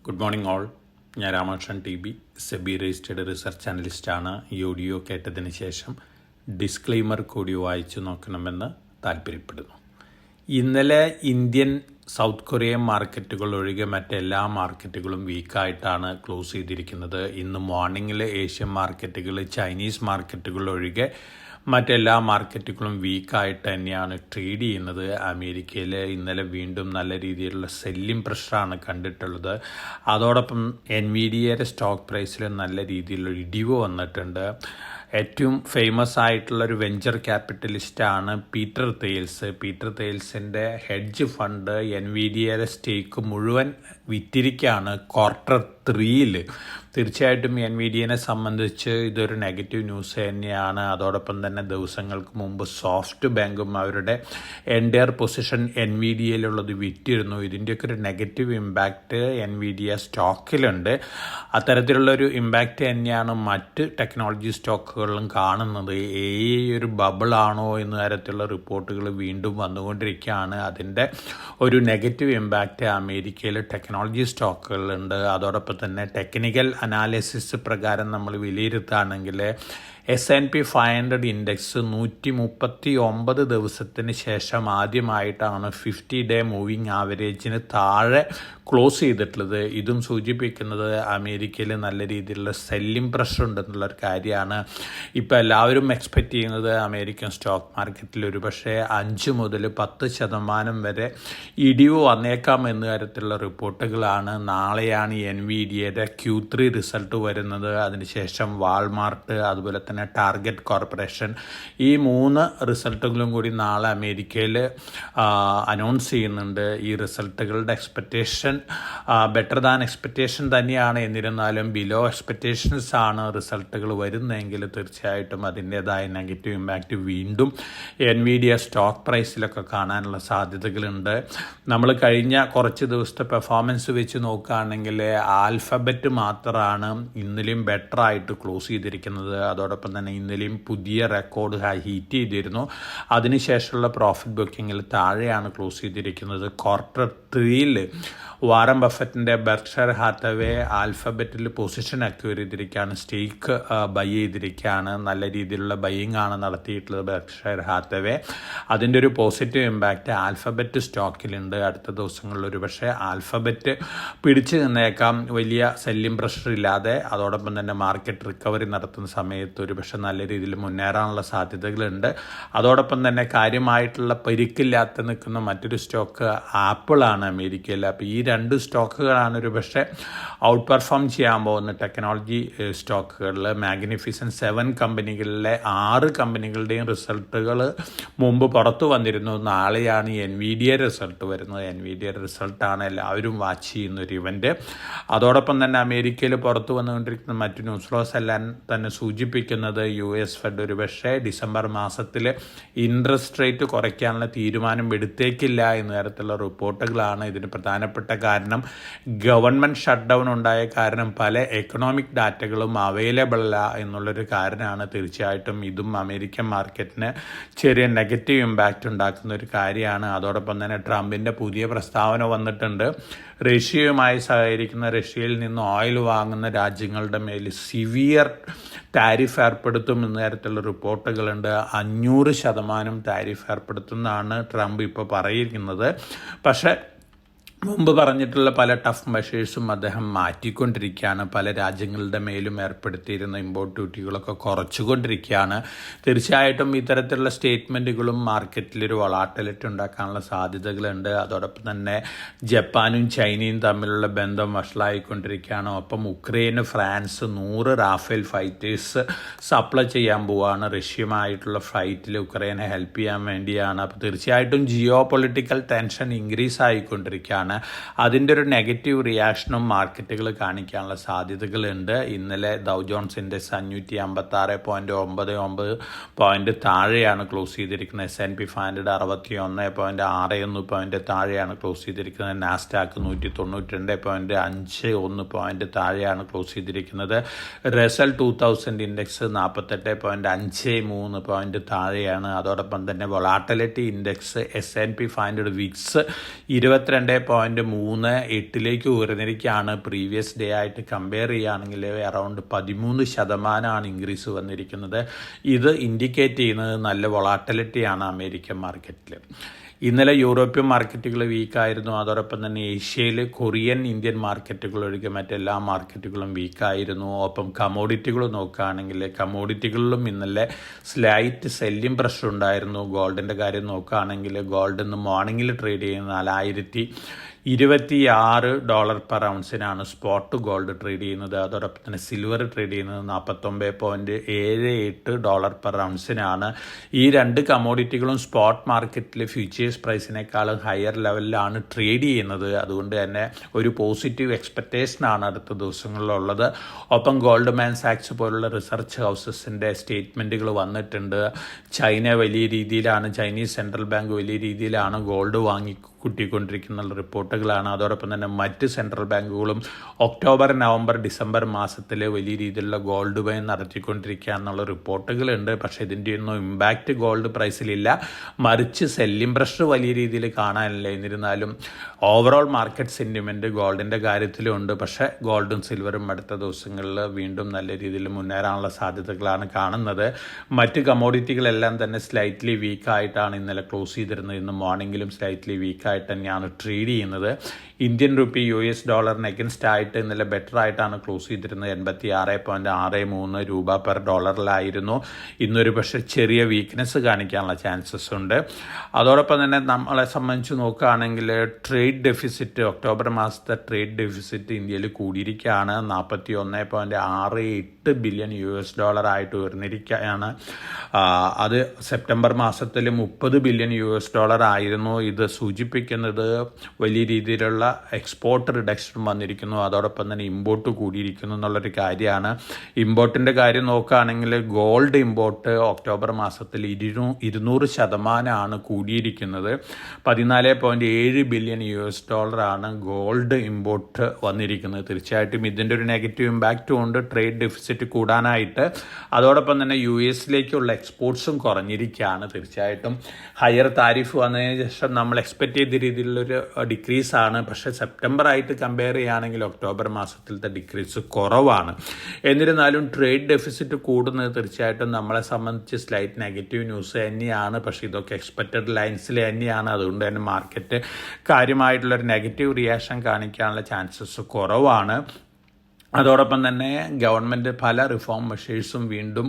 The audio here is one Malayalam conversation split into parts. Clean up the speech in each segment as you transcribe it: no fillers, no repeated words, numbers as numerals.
Good morning all. ഞാൻ Ramakrishnan T B, SEBI registered research അനലിസ്റ്റാണ്. ഈ ഓഡിയോ കേട്ടതിന് ശേഷം ഡിസ്ക്ലെയിമർ കൂടി വായിച്ചു നോക്കണമെന്ന് താല്പര്യപ്പെടുന്നു. ഇന്നലെ ഇന്ത്യൻ, സൗത്ത് കൊറിയൻ മാർക്കറ്റുകൾ ഒഴികെ മറ്റെല്ലാ മാർക്കറ്റുകളും വീക്കായിട്ടാണ് ക്ലോസ് ചെയ്തിരിക്കുന്നത്. ഇന്ന് മോർണിംഗിൽ ഏഷ്യൻ മാർക്കറ്റുകൾ, ചൈനീസ് മാർക്കറ്റുകൾ ഒഴികെ മറ്റെല്ലാ മാർക്കറ്റുകളും വീക്കായിട്ട് തന്നെയാണ് ട്രേഡ് ചെയ്യുന്നത്. അമേരിക്കയിൽ ഇന്നലെ വീണ്ടും നല്ല രീതിയിലുള്ള സെല്ലിംഗ് പ്രഷറാണ് കണ്ടിട്ടുള്ളത്. അതോടൊപ്പം എൻവിഡിയയുടെ സ്റ്റോക്ക് പ്രൈസിൽ നല്ല രീതിയിലുള്ള ഇടിവ് വന്നിട്ടുണ്ട്. ഏറ്റവും ഫേമസ് ആയിട്ടുള്ളൊരു വെഞ്ചർ ക്യാപിറ്റലിസ്റ്റാണ് പീറ്റർ തെയിൽസ്. പീറ്റർ തെയിൽസിൻ്റെ ഹെഡ്ജ് ഫണ്ട് എൻവിഡിയയുടെ സ്റ്റേക്ക് മുഴുവൻ വിറ്റിരിക്കുകയാണ് ക്വാർട്ടർ 3ൽ. തീർച്ചയായിട്ടും എൻവിഡിയനെ സംബന്ധിച്ച് ഇതൊരു നെഗറ്റീവ് ന്യൂസ് തന്നെയാണ്. അതോടൊപ്പം തന്നെ ദിവസങ്ങൾക്ക് മുമ്പ് സോഫ്റ്റ് ബാങ്കും അവരുടെ എൻറ്റയർ പൊസിഷൻ എൻവിഡിയയിലുള്ളത് വിറ്റിരുന്നു. ഇതിൻ്റെയൊക്കെ ഒരു നെഗറ്റീവ് ഇമ്പാക്റ്റ് എൻവിഡിയ സ്റ്റോക്കിലുണ്ട്. അത്തരത്തിലുള്ളൊരു ഇമ്പാക്റ്റ് തന്നെയാണ് മറ്റ് ടെക്നോളജി സ്റ്റോക്കുകളിലും കാണുന്നത്. ഒരു ബബിളാണോ എന്ന തരത്തിലുള്ള റിപ്പോർട്ടുകൾ വീണ്ടും വന്നുകൊണ്ടിരിക്കുകയാണ്. അതിൻ്റെ ഒരു നെഗറ്റീവ് ഇമ്പാക്റ്റ് അമേരിക്കയിൽ ടെക്നോളജി സ്റ്റോക്കുകളുണ്ട്. അതോടൊപ്പം തന്നെ ടെക്നിക്കൽ അനാലിസിസ് പ്രകാരം നമ്മൾ വിലയിരുത്തുകയാണെങ്കിൽ S&P 500 ഇൻഡെക്സ് 139 ദിവസത്തിന് ശേഷം ആദ്യമായിട്ടാണ് 50-day മൂവിങ് ആവറേജിന് താഴെ ക്ലോസ് ചെയ്തിട്ടുള്ളത്. ഇതും സൂചിപ്പിക്കുന്നത് അമേരിക്കയിൽ നല്ല രീതിയിലുള്ള സെല്ലിംഗ് പ്രഷർ ഉണ്ടെന്നുള്ളൊരു കാര്യമാണ്. ഇപ്പോൾ എല്ലാവരും എക്സ്പെക്റ്റ് ചെയ്യുന്നത് അമേരിക്കൻ സ്റ്റോക്ക് മാർക്കറ്റിൽ ഒരു പക്ഷേ 5 മുതൽ 10% വരെ ഇടിവ് വന്നേക്കാം എന്ന തരത്തിലുള്ള റിപ്പോർട്ടുകളാണ്. നാളെയാണ് എൻവിഡിയയുടെ Q3 റിസൾട്ട് വരുന്നത്. അതിനുശേഷം വാൾമാർട്ട്, അതുപോലെ തന്നെ ടാർഗറ്റ് കോർപ്പറേഷൻ, ഈ 3 റിസൾട്ടുകളും കൂടി നാളെ അമേരിക്കയിൽ അനൗൺസ് ചെയ്യുന്നുണ്ട്. ഈ റിസൾട്ടുകളുടെ എക്സ്പെക്റ്റേഷൻ ബെറ്റർ ദാൻ എക്സ്പെക്റ്റേഷൻ തന്നെയാണ്. എന്നിരുന്നാലും ബിലോ എക്സ്പെക്റ്റേഷൻസ് ആണ് റിസൾട്ടുകൾ വരുന്നതെങ്കിൽ തീർച്ചയായിട്ടും അതിൻ്റേതായ നെഗറ്റീവ് ഇമ്പാക്റ്റ് വീണ്ടും എൻവിഡിയ സ്റ്റോക്ക് പ്രൈസിലൊക്കെ കാണാനുള്ള സാധ്യതകളുണ്ട്. നമ്മൾ കഴിഞ്ഞ കുറച്ച് ദിവസത്തെ പെർഫോമൻസ് വെച്ച് നോക്കുകയാണെങ്കിൽ ആൽഫബറ്റ് മാത്രമാണ് ഇന്നലെയും ബെറ്റർ ആയിട്ട് ക്ലോസ് ചെയ്തിരിക്കുന്നത്. അതോടൊപ്പം തന്നെ ഇന്നലെയും പുതിയ റെക്കോർഡ് ഹീറ്റ് ചെയ്തിരുന്നു. അതിനുശേഷമുള്ള പ്രോഫിറ്റ് ബുക്കിങ്ങിൽ താഴെയാണ് ക്ലോസ് ചെയ്തിരിക്കുന്നത്. ക്വാർട്ടർ 3ൽ വാറൻ ബഫറ്റിൻ്റെ ബെർക്ഷയർ ഹാത്തവേ ആൽഫബറ്റിൽ പൊസിഷൻ അക്വയർ ചെയ്തിരിക്കുകയാണ്, സ്റ്റേക്ക് ബൈ ചെയ്തിരിക്കുകയാണ്. നല്ല രീതിയിലുള്ള ബൈയിങ് ആണ് നടത്തിയിട്ടുള്ളത് ബെർക്ഷയർ ഹാത്തവേ. അതിൻ്റെ ഒരു പോസിറ്റീവ് ഇമ്പാക്റ്റ് ആൽഫബറ്റ് സ്റ്റോക്കിലുണ്ട്. അടുത്ത ദിവസങ്ങളിൽ ഒരു പക്ഷേ ആൽഫബറ്റ് പിടിച്ചു നിന്നേക്കാം വലിയ സെല്ലിംഗ് പ്രഷർ ഇല്ലാതെ. അതോടൊപ്പം തന്നെ മാർക്കറ്റ് റിക്കവറി നടത്തുന്ന സമയത്ത് ഒരു പക്ഷേ നല്ല രീതിയിൽ മുന്നേറാനുള്ള സാധ്യതകളുണ്ട്. അതോടൊപ്പം തന്നെ കാര്യമായിട്ടുള്ള പരിക്കില്ലാത്ത നിൽക്കുന്ന മറ്റൊരു സ്റ്റോക്ക് ആപ്പിളാണ് അമേരിക്കയിൽ. അപ്പോൾ ഈ 2 സ്റ്റോക്കുകളാണ് ഒരു പക്ഷേ ഔട്ട് പെർഫോം ചെയ്യാൻ പോകുന്ന ടെക്നോളജി സ്റ്റോക്കുകളിൽ. മാഗ്നിഫിസൻറ്റ് 7 കമ്പനികളിലെ 6 കമ്പനികളുടെയും റിസൾട്ടുകൾ മുമ്പ് പുറത്തു വന്നിരുന്നു. നാളെയാണ് എൻവിഡിയ റിസൾട്ട് വരുന്നത്. എൻവിഡിയ റിസൾട്ടാണ് എല്ലാവരും വാച്ച് ചെയ്യുന്ന ഒരു ഇവൻറ്റ്. അതോടൊപ്പം തന്നെ അമേരിക്കയിൽ പുറത്തു വന്നുകൊണ്ടിരിക്കുന്ന മറ്റു ന്യൂസ് ഫ്ലോസ് എല്ലാം തന്നെ സൂചിപ്പിക്കുന്നത് US ഫെഡ് ഒരു പക്ഷേ ഡിസംബർ മാസത്തിൽ ഇൻട്രസ്റ്റ് റേറ്റ് കുറയ്ക്കാനുള്ള തീരുമാനം എടുത്തേക്കില്ല എന്ന തരത്തിലുള്ള റിപ്പോർട്ടുകളാണ്. ഇതിന് പ്രധാനപ്പെട്ട കാരണം ഗവൺമെൻറ് ഷട്ട് ഡൗൺ ഉണ്ടായ കാരണം പല എക്കണോമിക് ഡാറ്റകളും അവൈലബിൾ അല്ല എന്നുള്ളൊരു കാരണമാണ്. തീർച്ചയായിട്ടും ഇതും അമേരിക്കൻ മാർക്കറ്റിന് ചെറിയ നെഗറ്റീവ് ഇമ്പാക്റ്റ് ഉണ്ടാക്കുന്ന ഒരു കാര്യമാണ്. അതോടൊപ്പം തന്നെ ട്രംപിൻ്റെ പുതിയ പ്രസ്താവന വന്നിട്ടുണ്ട്. റഷ്യയുമായി സഹകരിക്കുന്ന, റഷ്യയിൽ നിന്ന് ഓയിൽ വാങ്ങുന്ന രാജ്യങ്ങളുടെ മേൽ സിവിയർ ടാരിഫ് ഏർപ്പെടുത്തും എന്ന തരത്തിലുള്ള റിപ്പോർട്ടുകളുണ്ട്. 500% ടാരിഫ് ഏർപ്പെടുത്തുന്നതാണ് ട്രംപ് ഇപ്പോൾ പറയുന്നത്. പക്ഷേ മുമ്പ് പറഞ്ഞിട്ടുള്ള പല ടഫ് മെഷേഴ്സും അദ്ദേഹം മാറ്റിക്കൊണ്ടിരിക്കുകയാണ്. പല രാജ്യങ്ങളുടെ മേലും ഏർപ്പെടുത്തിയിരുന്ന ഇമ്പോർട്ട് ഡ്യൂട്ടികളൊക്കെ കുറച്ചുകൊണ്ടിരിക്കുകയാണ്. തീർച്ചയായിട്ടും ഇത്തരത്തിലുള്ള സ്റ്റേറ്റ്മെൻറ്റുകളും മാർക്കറ്റിലൊരു വൊളാറ്റിലിറ്റി ഉണ്ടാക്കാനുള്ള സാധ്യതകളുണ്ട്. അതോടൊപ്പം തന്നെ ജപ്പാനും ചൈനയും തമ്മിലുള്ള ബന്ധം വഷളായിക്കൊണ്ടിരിക്കുകയാണ്. ഒപ്പം ഉക്രൈന് ഫ്രാൻസ് 100 റാഫേൽ ഫൈറ്റേഴ്സ് സപ്ലൈ ചെയ്യാൻ പോവുകയാണ്. റഷ്യയുമായിട്ടുള്ള ഫ്ലൈറ്റിൽ ഉക്രൈനെ ഹെൽപ്പ് ചെയ്യാൻ വേണ്ടിയാണ്. അപ്പോൾ തീർച്ചയായിട്ടും ജിയോ പൊളിറ്റിക്കൽ ടെൻഷൻ ഇൻക്രീസ് ആയിക്കൊണ്ടിരിക്കുകയാണ്. അതിൻ്റെ ഒരു നെഗറ്റീവ് റിയാക്ഷനും മാർക്കറ്റുകൾ കാണിക്കാനുള്ള സാധ്യതകളുണ്ട്. ഇന്നലെ ഡൗ ജോൺസ് ഇൻഡെക്സ് 556.99 പോയിന്റ് താഴെയാണ് ക്ലോസ് ചെയ്തിരിക്കുന്നത്. S&P 500 61.61 പോയിന്റ് താഴെയാണ് ക്ലോസ് ചെയ്തിരിക്കുന്നത്. നാസ്ഡാക്ക് 192.51 പോയിന്റ് താഴെയാണ് ക്ലോസ് ചെയ്തിരിക്കുന്നത്. റസൽ 2000 ഇൻഡെക്സ് 48.53 പോയിന്റ് താഴെയാണ്. അതോടൊപ്പം തന്നെ വൊളാറ്റിലിറ്റി ഇൻഡെക്സ് S&P 500 വിക്സ് 22 11.38 ഉയർന്നിരിക്കുകയാണ്. പ്രീവിയസ് ഡേ ആയിട്ട് കമ്പയർ ചെയ്യുകയാണെങ്കിൽ അറൗണ്ട് 13% ഇൻക്രീസ് വന്നിരിക്കുന്നത്. ഇത് ഇൻഡിക്കേറ്റ് ചെയ്യുന്നത് നല്ല വൊളാറ്റിലിറ്റിയാണ് അമേരിക്കൻ മാർക്കറ്റിൽ. ഇന്നലെ യൂറോപ്യൻ മാർക്കറ്റുകൾ വീക്കായിരുന്നു. അതോടൊപ്പം തന്നെ ഏഷ്യയിൽ കൊറിയൻ, ഇന്ത്യൻ മാർക്കറ്റുകൾ ഒഴികെ മറ്റെല്ലാ മാർക്കറ്റുകളും വീക്കായിരുന്നു. ഒപ്പം കമോഡിറ്റികൾ നോക്കുകയാണെങ്കിൽ കമോഡിറ്റികളിലും ഇന്നലെ സ്ലൈറ്റ് സെല്ലിംഗ് പ്രഷർ ഉണ്ടായിരുന്നു. ഗോൾഡിൻ്റെ കാര്യം നോക്കുകയാണെങ്കിൽ ഗോൾഡ് ഇന്ന് മോർണിംഗിൽ ട്രേഡ് ചെയ്യുന്നത് $4,026 പെർ ഔൺസിനാണ് സ്പോട്ട് ഗോൾഡ് ട്രേഡ് ചെയ്യുന്നത്. അതോടൊപ്പം തന്നെ സിൽവർ ട്രേഡ് ചെയ്യുന്നത് $49.78 പെർ ഔൺസിനാണ്. ഈ രണ്ട് കമോഡിറ്റികളും സ്പോട്ട് മാർക്കറ്റിൽ ഫ്യൂച്ചേഴ്സ് പ്രൈസിനേക്കാളും ഹയർ ലെവലിലാണ് ട്രേഡ് ചെയ്യുന്നത്. അതുകൊണ്ട് തന്നെ ഒരു പോസിറ്റീവ് എക്സ്പെക്റ്റേഷനാണ് അടുത്ത ദിവസങ്ങളിലുള്ളത്. ഒപ്പം ഗോൾഡ്മാൻ സാക്സ് പോലുള്ള റിസർച്ച് ഹൗസസിൻ്റെ സ്റ്റേറ്റ്മെൻറ്റുകൾ വന്നിട്ടുണ്ട്. ചൈനീസ് സെൻട്രൽ ബാങ്ക് വലിയ രീതിയിലാണ് ഗോൾഡ് കൂട്ടിക്കൊണ്ടിരിക്കുന്ന റിപ്പോർട്ടുകളാണ്. അതോടൊപ്പം തന്നെ മറ്റ് സെൻട്രൽ ബാങ്കുകളും ഒക്ടോബർ, നവംബർ, ഡിസംബർ മാസത്തിൽ വലിയ രീതിയിലുള്ള ഗോൾഡ് ബൈ നടത്തിക്കൊണ്ടിരിക്കുക എന്നുള്ള റിപ്പോർട്ടുകളുണ്ട്. പക്ഷേ ഇതിൻ്റെയൊന്നും ഇമ്പാക്റ്റ് ഗോൾഡ് പ്രൈസിലില്ല. മറിച്ച് സെല്ലിംഗ് പ്രഷർ വലിയ രീതിയിൽ കാണാനില്ല. എന്നിരുന്നാലും ഓവറോൾ മാർക്കറ്റ് സെൻറ്റിമെൻറ്റ് ഗോൾഡിൻ്റെ കാര്യത്തിലുണ്ട്. പക്ഷേ ഗോൾഡും സിൽവറും അടുത്ത ദിവസങ്ങളിൽ വീണ്ടും നല്ല രീതിയിൽ മുന്നേറാനുള്ള സാധ്യതകളാണ് കാണുന്നത്. മറ്റ് കമോഡിറ്റികളെല്ലാം തന്നെ സ്ലൈറ്റ്ലി വീക്കായിട്ടാണ് ഇന്നലെ ക്ലോസ് ചെയ്തിരുന്നത്. ഇന്ന് മോർണിംഗിലും സ്ലൈറ്റ്ലി വീക്കായിട്ട് തന്നെയാണ് ട്രേഡ് ചെയ്യുന്നത്. ഇന്ത്യൻ റുപ്പി US ഡോളറിന് അഗൻസ്റ്റ് ആയിട്ട് ഇന്നലെ ബെറ്റർ ആയിട്ടാണ് ക്ലോസ് ചെയ്തിരുന്നത്. 86.63 രൂപ പെർ ഡോളറിലായിരുന്നു. ഇന്നൊരു പക്ഷേ ചെറിയ വീക്ക്നെസ് കാണിക്കാനുള്ള ചാൻസസ് ഉണ്ട്. അതോടൊപ്പം തന്നെ നമ്മളെ സംബന്ധിച്ച് നോക്കുകയാണെങ്കിൽ ട്രേഡ് ഡെഫിസിറ്റ്, ഒക്ടോബർ മാസത്തെ ട്രേഡ് ഡെഫിസിറ്റ് ഇന്ത്യയിൽ കൂടിയിരിക്കുകയാണ്. $41.68 ബില്യൺ ആയിട്ട് ഉയർന്നിരിക്കുകയാണ്. അത് സെപ്റ്റംബർ മാസത്തിൽ $30 ബില്യൺ ആയിരുന്നു. ഇത് സൂചിപ്പിക്കുന്നത് വലിയ രീതിയിലുള്ള എക്സ്പോർട്ട് റിഡക്ഷൻ വന്നിരിക്കുന്നു. അതോടൊപ്പം തന്നെ ഇമ്പോർട്ട് കൂടിയിരിക്കുന്നു എന്നുള്ളൊരു കാര്യമാണ്. ഇമ്പോർട്ടിൻ്റെ കാര്യം നോക്കുകയാണെങ്കിൽ ഗോൾഡ് ഇമ്പോർട്ട് ഒക്ടോബർ മാസത്തിൽ 200% കൂടിയിരിക്കുന്നത്. $14.7 ബില്യൺ ആണ് ഗോൾഡ് ഇമ്പോർട്ട് വന്നിരിക്കുന്നത്. തീർച്ചയായിട്ടും ഇതിൻ്റെ ഒരു നെഗറ്റീവ് ഇമ്പാക്റ്റും ഉണ്ട് ട്രേഡ് ഡെഫിസിറ്റ് കൂടാനായിട്ട്. അതോടൊപ്പം തന്നെ US എക്സ്പോർട്ട്സും കുറഞ്ഞിരിക്കുകയാണ്. തീർച്ചയായിട്ടും ഹയർ താരിഫ് വന്നതിന് ശേഷം നമ്മൾ എക്സ്പെക്റ്റ് ചെയ്ത രീതിയിലുള്ളൊരു ഡിക്രീസാണ്. പക്ഷേ സെപ്റ്റംബർ ആയിട്ട് കമ്പയർ ചെയ്യുകയാണെങ്കിൽ ഒക്ടോബർ മാസത്തിലത്തെ ഡിക്രീസ് കുറവാണ്. എന്നിരുന്നാലും ട്രേഡ് ഡെഫിസിറ്റ് കൂടുന്നത് തീർച്ചയായിട്ടും നമ്മളെ സംബന്ധിച്ച് സ്ലൈറ്റ് നെഗറ്റീവ് ന്യൂസ് തന്നെയാണ്. പക്ഷേ ഇതൊക്കെ എക്സ്പെക്റ്റഡ് ലൈൻസിൽ തന്നെയാണ്. അതുകൊണ്ട് തന്നെ മാർക്കറ്റ് കാര്യമായിട്ടുള്ളൊരു നെഗറ്റീവ് റിയാക്ഷൻ കാണിക്കാനുള്ള ചാൻസസ് കുറവാണ്. അതോടൊപ്പം തന്നെ ഗവൺമെൻറ് പല റിഫോം മെഷേഴ്സും വീണ്ടും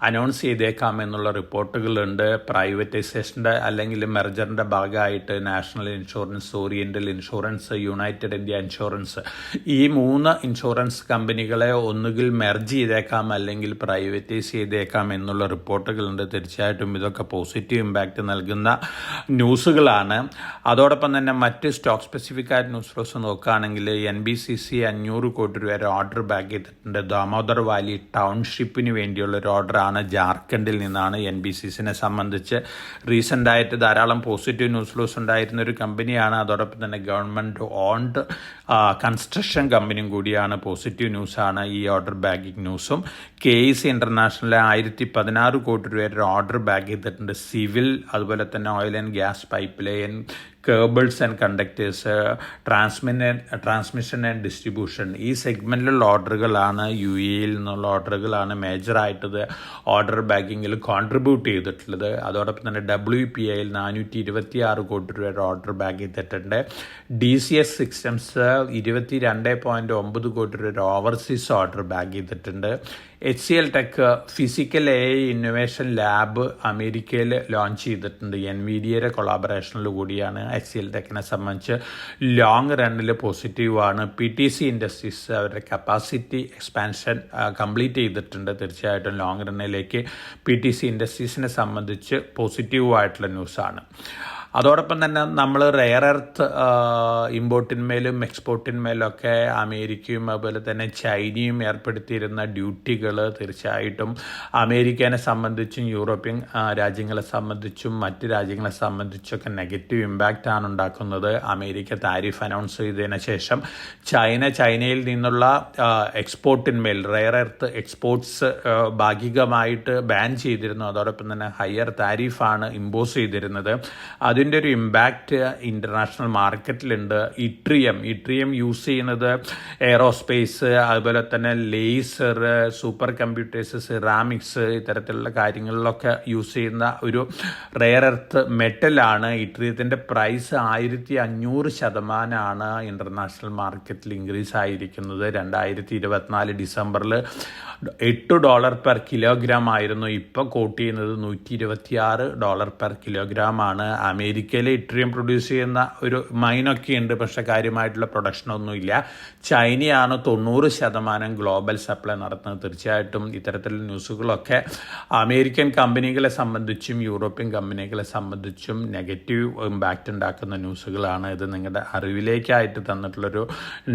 അനൗൺസ് ചെയ്തേക്കാം എന്നുള്ള റിപ്പോർട്ടുകളുണ്ട്. പ്രൈവറ്റൈസേഷൻ്റെ അല്ലെങ്കിൽ മെർജറിൻ്റെ ഭാഗമായിട്ട് national insurance, oriental insurance, United India insurance, ഈ 3 ഇൻഷുറൻസ് കമ്പനികളെ ഒന്നുകിൽ മെർജ് ചെയ്തേക്കാം അല്ലെങ്കിൽ പ്രൈവറ്റൈസ് ചെയ്തേക്കാം എന്നുള്ള റിപ്പോർട്ടുകളുണ്ട്. തീർച്ചയായിട്ടും ഇതൊക്കെ പോസിറ്റീവ് ഇമ്പാക്റ്റ് നൽകുന്ന ന്യൂസുകളാണ്. അതോടൊപ്പം തന്നെ മറ്റ് സ്റ്റോക്ക് സ്പെസിഫിക് ആയിട്ട് ന്യൂസ് ഫ്ലോസ് നോക്കുകയാണെങ്കിൽ NBCC 500 കോടി രൂപ ഓർഡർ ബാക്ക് ചെയ്തിട്ടുണ്ട്. ദാമോദർ വാലി ടൗൺഷിപ്പിന് വേണ്ടിയുള്ള ഒരു ഓർഡറാണ്. ജാർഖണ്ഡിൽ നിന്നാണ്. NBCCനെ സംബന്ധിച്ച് റീസെൻ്റായിട്ട് ധാരാളം പോസിറ്റീവ് ന്യൂസ് ഫ്ലോസ് ഉണ്ടായിരുന്ന ഒരു കമ്പനിയാണ്. അതോടൊപ്പം തന്നെ ഗവൺമെൻറ് ഓൺഡ് കൺസ്ട്രക്ഷൻ കമ്പനിയും കൂടിയാണ്. പോസിറ്റീവ് ന്യൂസാണ് ഈ ഓർഡർ ബാഗിങ് ന്യൂസും. KEC ഇൻ്റർനാഷണൽ 1016 കോടി രൂപ ഓർഡർ ബാക്ക് ചെയ്തിട്ടുണ്ട്. സിവിൽ, അതുപോലെ തന്നെ oil and gas pipe line, cables and conductors, transmission and distribution, ഈ സെഗ്മെൻറ്റിലുള്ള ഓർഡറുകളാണ്. UAEയിൽ നിന്നുള്ള ഓർഡറുകളാണ് മേജറായിട്ടത് ഓർഡർ ബാഗിങ്ങിൽ കോൺട്രിബ്യൂട്ട് ചെയ്തിട്ടുള്ളത്. അതോടൊപ്പം തന്നെ WPIയിൽ 426 കോടി രൂപയുടെ ഓർഡർ ബാഗ് ചെയ്തിട്ടുണ്ട്. DCS സിസ്റ്റംസ് 22.9 കോടി രൂപയുടെ ഓവർസീസ് ഓർഡർ ബാഗ് ചെയ്തിട്ടുണ്ട്. HCL tech physical AI innovation lab അമേരിക്കയിൽ ലോഞ്ച് ചെയ്തിട്ടുണ്ട്. NVIDIAയുടെ കൊളാബറേഷനിൽ കൂടിയാണ്. HCL ടെക്കിനെ സംബന്ധിച്ച് ലോങ് റണ്ണിൽ പോസിറ്റീവാണ്. PTC ഇൻഡസ്ട്രീസ് അവരുടെ കപ്പാസിറ്റി എക്സ്പാൻഷൻ കംപ്ലീറ്റ് ചെയ്തിട്ടുണ്ട്. തീർച്ചയായിട്ടും ലോങ് റണ്ണിലേക്ക് PTC ഇൻഡസ്ട്രീസിനെ സംബന്ധിച്ച് പോസിറ്റീവായിട്ടുള്ള ന്യൂസാണ്. അതോടൊപ്പം തന്നെ നമ്മൾ റെയർ എർത്ത് ഇമ്പോർട്ടിന്മേലും എക്സ്പോർട്ടിന്മേലൊക്കെ അമേരിക്കയും അതുപോലെ തന്നെ ചൈനയും ഏർപ്പെടുത്തിയിരുന്ന ഡ്യൂട്ടികൾ തീർച്ചയായിട്ടും അമേരിക്കനെ സംബന്ധിച്ചും യൂറോപ്യൻ രാജ്യങ്ങളെ സംബന്ധിച്ചും മറ്റ് രാജ്യങ്ങളെ സംബന്ധിച്ചൊക്കെ നെഗറ്റീവ് ഇമ്പാക്റ്റാണ് ഉണ്ടാക്കുന്നത്. അമേരിക്ക താരിഫ് അനൗൺസ് ചെയ്തതിന് ശേഷം ചൈനയിൽ നിന്നുള്ള എക്സ്പോർട്ടിന്മേൽ റെയർ എർത്ത് എക്സ്പോർട്ട്സ് ഭാഗികമായിട്ട് ബാൻ ചെയ്തിരുന്നു. അതോടൊപ്പം തന്നെ ഹയർ താരിഫാണ് ഇമ്പോസ് ചെയ്തിരുന്നത്. അതിന് അതിൻ്റെ ഒരു ഇമ്പാക്റ്റ് ഇൻ്റർനാഷണൽ മാർക്കറ്റിലുണ്ട്. ഇട്രിയം യൂസ് ചെയ്യുന്നത് എയറോസ്പേസ്, അതുപോലെ തന്നെ ലേസർ, സൂപ്പർ കമ്പ്യൂട്ടേഴ്സ്, സിറാമിക്സ് ഇത്തരത്തിലുള്ള കാര്യങ്ങളിലൊക്കെ യൂസ് ചെയ്യുന്ന ഒരു റെയർ എർത്ത് മെറ്റലാണ്. ഇട്രിയത്തിൻ്റെ പ്രൈസ് 1500% ഇൻ്റർനാഷണൽ മാർക്കറ്റിൽ ഇൻക്രീസ് ആയിരിക്കുന്നത്. 2024 ഡിസംബറിൽ $8 പെർ കിലോഗ്രാം ആയിരുന്നു. ഇപ്പോൾ കോട്ട് ചെയ്യുന്നത് $126 പെർ കിലോഗ്രാം ആണ്. അമേരിക്കയിൽ ഇട്രിയം പ്രൊഡ്യൂസ് ചെയ്യുന്ന ഒരു മൈനൊക്കെ ഉണ്ട്, പക്ഷെ കാര്യമായിട്ടുള്ള പ്രൊഡക്ഷനൊന്നുമില്ല. ചൈനയാണ് 90% ഗ്ലോബൽ സപ്ലൈ നടത്തുന്നത്. തീർച്ചയായിട്ടും ഇത്തരത്തിലുള്ള ന്യൂസുകളൊക്കെ അമേരിക്കൻ കമ്പനികളെ സംബന്ധിച്ചും യൂറോപ്യൻ കമ്പനികളെ സംബന്ധിച്ചും നെഗറ്റീവ് ഇമ്പാക്റ്റ് ഉണ്ടാക്കുന്ന ന്യൂസുകളാണ്. ഇത് നിങ്ങളുടെ അറിവിലേക്കായിട്ട് തന്നിട്ടുള്ളൊരു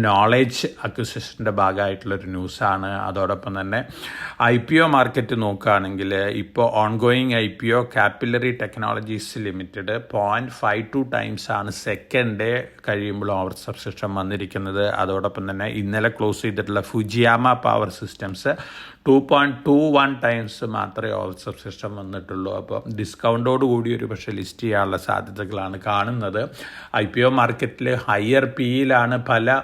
നോളേജ് അക്വിസിഷൻ്റെ ഭാഗമായിട്ടുള്ളൊരു ന്യൂസാണ്. അതോടൊപ്പം തന്നെ IPO മാർക്കറ്റ് നോക്കുകയാണെങ്കിൽ ഇപ്പോൾ ongoing IPO capillary technologies limited 0.52 times ആണ് സെക്കൻഡ് ഡേ കഴിയുമ്പോൾ ഓവർ സബ്സ്ക്രിപ്ഷൻ വന്നിരിക്കുന്നത്. അതോടൊപ്പം തന്നെ ഇന്നലെ ക്ലോസ് ചെയ്തിട്ടുള്ള ഫുജിയാമ പവർ സിസ്റ്റംസ് 2.21 ടൈംസ് മാത്രമേ ഓവർ സബ്സ്ക്രിപ്ഷൻ വന്നിട്ടുള്ളൂ. അപ്പോൾ ഡിസ്കൗണ്ടോട് കൂടി ഒരു പക്ഷേ ലിസ്റ്റ് ചെയ്യാനുള്ള സാധ്യതകളാണ് കാണുന്നത്. IPO മാർക്കറ്റിൽ ഹയർ PEയിലാണ് പല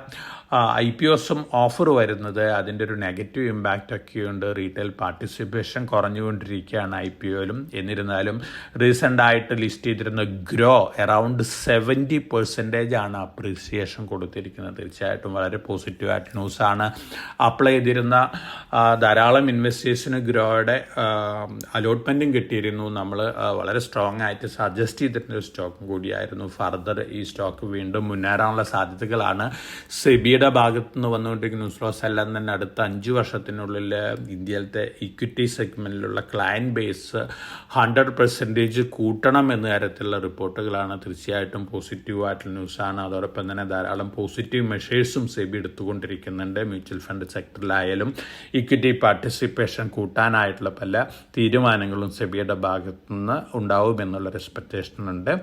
IPOസും ഓഫർ വരുന്നത്. അതിൻ്റെ ഒരു നെഗറ്റീവ് ഇമ്പാക്റ്റ് ഒക്കെയുണ്ട്. റീറ്റെയിൽ പാർട്ടിസിപ്പേഷൻ കുറഞ്ഞുകൊണ്ടിരിക്കുകയാണ് IPOയിലും. എന്നിരുന്നാലും റീസെൻ്റായിട്ട് ലിസ്റ്റ് ചെയ്തിരുന്ന ഗ്രോ അറൗണ്ട് 70% ആണ് അപ്രീസിയേഷൻ കൊടുത്തിരിക്കുന്നത്. തീർച്ചയായിട്ടും വളരെ പോസിറ്റീവായിട്ട് ന്യൂസാണ്. അപ്ലൈ ചെയ്തിരുന്ന ധാരാളം ഇൻവെസ്റ്റേഴ്സിന് ഗ്രോയുടെ അലോട്ട്മെൻറ്റും കിട്ടിയിരുന്നു. നമ്മൾ വളരെ സ്ട്രോങ് ആയിട്ട് സജസ്റ്റ് ചെയ്തിരുന്ന ഒരു സ്റ്റോക്കും കൂടിയായിരുന്നു. ഫർദർ ഈ സ്റ്റോക്ക് വീണ്ടും മുന്നേറാനുള്ള സാധ്യതകളാണ്. സെബിയുടെ ഭാഗത്തു നിന്ന് വന്നുകൊണ്ടിരിക്കുന്ന ന്യൂസ് ഫ്ലോസ് എല്ലാം തന്നെ അടുത്ത 5 വർഷത്തിനുള്ളിൽ ഇന്ത്യയിലത്തെ ഇക്വിറ്റി സെഗ്മെൻറ്റിലുള്ള ക്ലയൻറ്റ് ബേസ് 100% കൂട്ടണം എന്ന തരത്തിലുള്ള റിപ്പോർട്ടുകളാണ്. തീർച്ചയായിട്ടും പോസിറ്റീവായിട്ടുള്ള ന്യൂസാണ്. അതോടൊപ്പം തന്നെ ധാരാളം പോസിറ്റീവ് മെഷേഴ്സും സെബി എടുത്തുകൊണ്ടിരിക്കുന്നുണ്ട്. മ്യൂച്വൽ ഫണ്ട് സെക്ടറിലായാലും ഇക്വിറ്റി പാർട്ടിസിപ്പേഷൻ കൂട്ടാനായിട്ടുള്ള പല തീരുമാനങ്ങളും സെബിയുടെ ഭാഗത്തുനിന്ന് ഉണ്ടാവുമെന്നുള്ളൊരു എക്സ്പെക്റ്റേഷൻ ഉണ്ട്.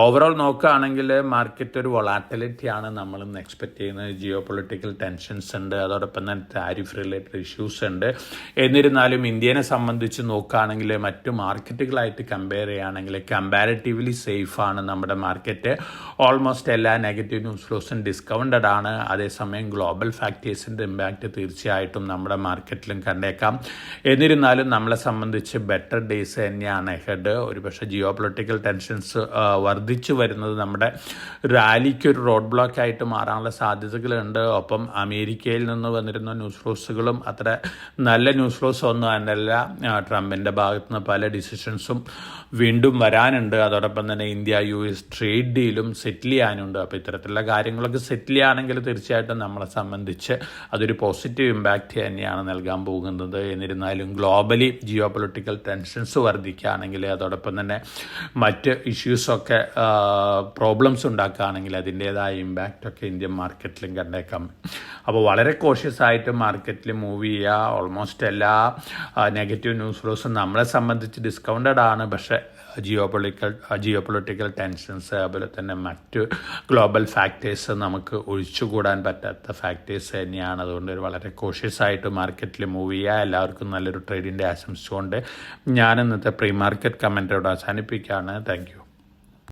ഓവറോൾ നോക്കുകയാണെങ്കിൽ മാർക്കറ്റ് ഒരു വൊളാറ്റിലിറ്റിയാണ് നമ്മളിന്ന് എക്സ്പെക്റ്റ് ചെയ്യുന്നത്. ജിയോ പൊളിറ്റിക്കൽ ടെൻഷൻസ് ഉണ്ട്, അതോടൊപ്പം തന്നെ താരിഫ് റിലേറ്റഡ് ഇഷ്യൂസ് ഉണ്ട്. എന്നിരുന്നാലും ഇന്ത്യനെ സംബന്ധിച്ച് നോക്കുകയാണെങ്കിൽ മറ്റു മാർക്കറ്റുകളായിട്ട് കമ്പയർ ചെയ്യുകയാണെങ്കിൽ കമ്പാരിറ്റീവ്ലി സേഫാണ് നമ്മുടെ മാർക്കറ്റ്. ഓൾമോസ്റ്റ് എല്ലാ നെഗറ്റീവ് ന്യൂസ് ഫ്ലോസും ഡിസ്കൗണ്ടഡ് ആണ്. അതേസമയം ഗ്ലോബൽ ഫാക്ടേഴ്സിൻ്റെ ഇമ്പാക്റ്റ് തീർച്ചയായിട്ടും നമ്മുടെ മാർക്കറ്റിലും കണ്ടേക്കാം. എന്നിരുന്നാലും നമ്മളെ സംബന്ധിച്ച് ബെറ്റർ ഡേയ്സ് തന്നെയാണ് ഹെഡ്. ഒരുപക്ഷെ ജിയോ പൊളിറ്റിക്കൽ ടെൻഷൻസ് വർദ്ധിച്ചു വരുന്നത് നമ്മുടെ റാലിക്ക് ഒരു റോഡ് ബ്ലോക്ക് ആയിട്ട് മാറാനുള്ള സാധ്യതകളുണ്ട്. ഒപ്പം അമേരിക്കയിൽ നിന്ന് വന്നിരുന്ന ന്യൂസ് ഫ്ലോസുകളും അത്ര നല്ല ന്യൂസ് ഫ്ലോസ് ഒന്നും തന്നെയല്ല. ട്രംപിൻ്റെ ഭാഗത്തുനിന്ന് പല ഡിസിഷൻസും വീണ്ടും വരാനുണ്ട്. അതോടൊപ്പം തന്നെ ഇന്ത്യ US ട്രേഡ് ഡീലും സെറ്റിൽ ചെയ്യാനുണ്ട്. അപ്പോൾ ഇത്തരത്തിലുള്ള കാര്യങ്ങളൊക്കെ സെറ്റിൽ ചെയ്യുകയാണെങ്കിൽ തീർച്ചയായിട്ടും നമ്മളെ സംബന്ധിച്ച് അതൊരു പോസിറ്റീവ് ഇമ്പാക്റ്റ് തന്നെയാണ് നൽകാൻ പോകുന്നത്. എന്നിരുന്നാലും ഗ്ലോബലി ജിയോ പൊളിറ്റിക്കൽ ടെൻഷൻസ് വർദ്ധിക്കുകയാണെങ്കിൽ, അതോടൊപ്പം തന്നെ മറ്റ് ഇഷ്യൂസൊക്കെ പ്രോബ്ലംസ് ഉണ്ടാക്കുകയാണെങ്കിൽ അതിൻ്റേതായ ഇമ്പാക്റ്റൊക്കെ ഇന്ത്യൻ മാർക്കറ്റിലും കണ്ടേക്കാം. അപ്പോൾ വളരെ കോഷ്യസ് ആയിട്ട് മാർക്കറ്റിൽ മൂവ് ചെയ്യുക. ഓൾമോസ്റ്റ് എല്ലാ നെഗറ്റീവ് ന്യൂസ് ഫ്ലോസും നമ്മളെ സംബന്ധിച്ച് ഡിസ്കൗണ്ടഡ് ആണ്. പക്ഷേ ജിയോ പൊളിറ്റിക്കൽ ടെൻഷൻസ്, അതുപോലെ തന്നെ മറ്റ് ഗ്ലോബൽ ഫാക്ടേഴ്സ് നമുക്ക് ഒഴിച്ചുകൂടാൻ പറ്റാത്ത ഫാക്ടേഴ്സ് തന്നെയാണ്. അതുകൊണ്ട് ഒരു വളരെ കോഷ്യസ് ആയിട്ട് മാർക്കറ്റിൽ മൂവ് ചെയ്യുക. എല്ലാവർക്കും നല്ലൊരു ട്രേഡിൻ്റെ ആശംസിച്ചുകൊണ്ട് ഞാൻ ഇന്നത്തെ പ്രീ മാർക്കറ്റ് കമൻറ്റോട് അവസാനിപ്പിക്കുകയാണ്. Thank you.